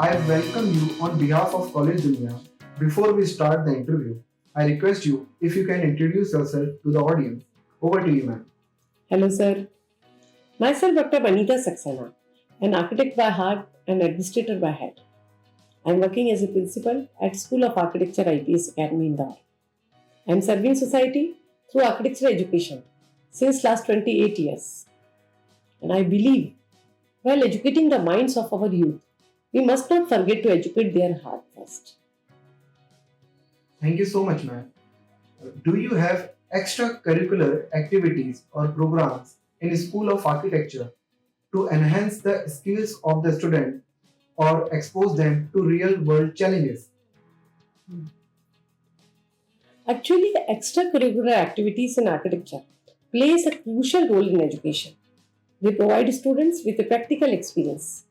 I welcome you on behalf of College Dunia. Before we start the interview, I request you if you can introduce yourself to the audience. Over to you, ma'am. Hello, sir. Myself, Dr. Vanita Saxena, an architect by heart and administrator by head. I am working as a principal at School of Architecture IPS Academy in Indore. I am serving society through architecture education since last 28 years. And I believe while educating the minds of our youth, we must not forget to educate their heart first. Thank you so much, ma'am. Do you have extracurricular activities or programs in School of Architecture to enhance the skills of the student or expose them to real world challenges? Actually, the extracurricular activities in architecture plays a crucial role in education. They provide students with a practical experience,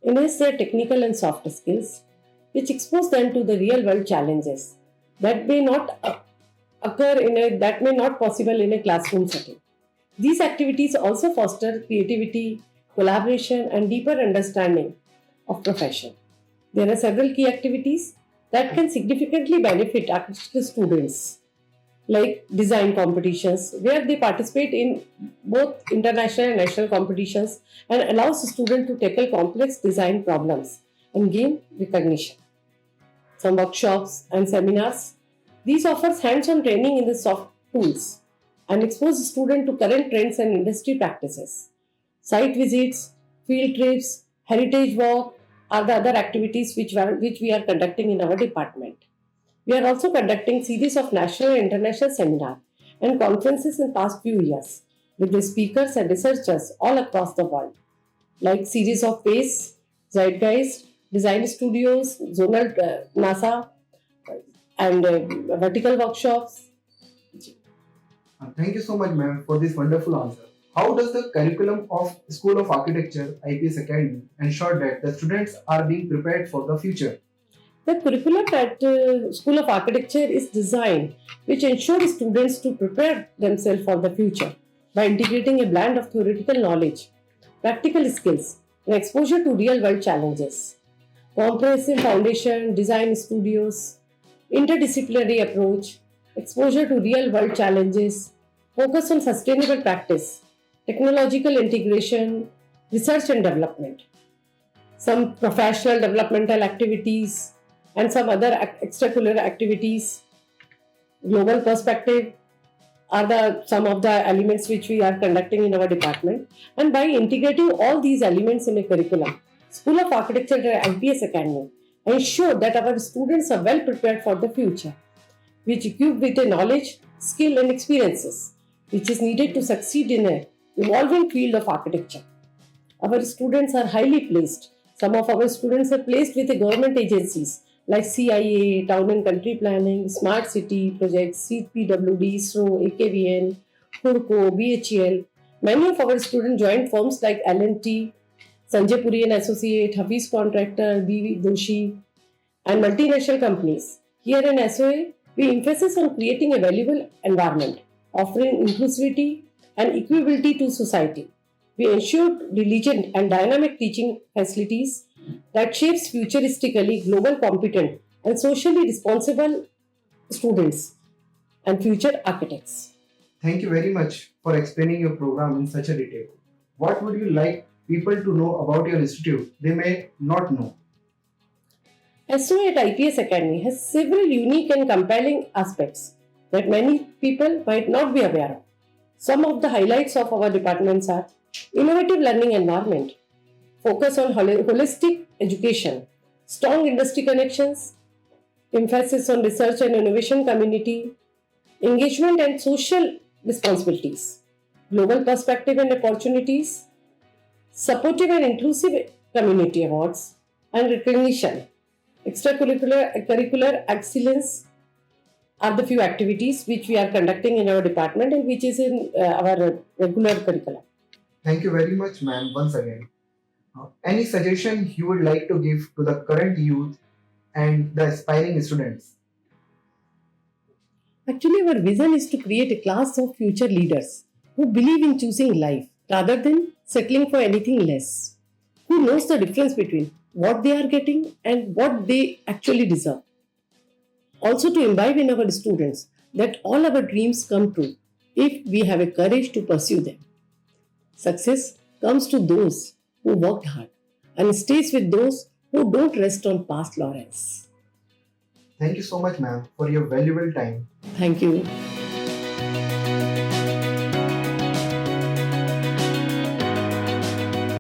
enhance their technical and soft skills, which expose them to the real world challenges that may not that may not possible in a classroom setting. These activities also foster creativity, collaboration, and deeper understanding of profession. There are several key activities that can significantly benefit architecture students, like design competitions, where they participate in both international and national competitions and allows students to tackle complex design problems and gain recognition. Some workshops and seminars. These offers hands-on training in the soft tools and expose students to current trends and industry practices. Site visits, field trips, heritage walk are the other activities which we are conducting in our department. We are also conducting series of national and international seminars and conferences in past few years with the speakers and researchers all across the world, like series of PACE, Zeitgeist, Design Studios, Zonal NASA, and vertical workshops. Thank you so much, ma'am, for this wonderful answer. How does the curriculum of School of Architecture IPS Academy ensure that the students are being prepared for the future? The curriculum at School of Architecture is designed which ensures students to prepare themselves for the future by integrating a blend of theoretical knowledge, practical skills, and exposure to real world challenges. Comprehensive foundation, design studios, interdisciplinary approach, exposure to real world challenges, focus on sustainable practice, technological integration, research and development, some professional developmental activities, and some other extracurricular activities. Global perspective are the some of the elements which we are conducting in our department. And by integrating all these elements in a curriculum, School of Architecture at IPS Academy ensure that our students are well prepared for the future, which equipped with the knowledge, skill, and experiences which is needed to succeed in a evolving field of architecture. Our students are highly placed. Some of our students are placed with the government agencies like CIA, Town and Country Planning, Smart City projects, CPWD, ISRO, AKBN, HUDCO, BHEL. Many of our students joined firms like L&T, Sanjay Puri and Associate, Hafiz Contractor, BV Doshi, and multinational companies. Here in SOA, we emphasize on creating a valuable environment, offering inclusivity and equability to society. We ensure diligent and dynamic teaching facilities that shapes futuristically global competent and socially responsible students and future architects. Thank you very much for explaining your program in such a detail. What would you like people to know about your institute they may not know? SOA at IPS Academy has several unique and compelling aspects that many people might not be aware of. Some of the highlights of our departments are innovative learning environment, focus on holistic education, strong industry connections, emphasis on research and innovation community, engagement and social responsibilities, global perspective and opportunities, supportive and inclusive community awards, and recognition. Extracurricular excellence are the few activities which we are conducting in our department and which is in our regular curriculum. Thank you very much, ma'am, once again. Any suggestion you would like to give to the current youth and the aspiring students? Actually, our vision is to create a class of future leaders who believe in choosing life rather than settling for anything less, who knows the difference between what they are getting and what they actually deserve. Also, to imbibe in our students that all our dreams come true if we have a courage to pursue them. Success comes to those who worked hard and stays with those who don't rest on past laurels. Thank you so much, ma'am, for your valuable time. Thank you.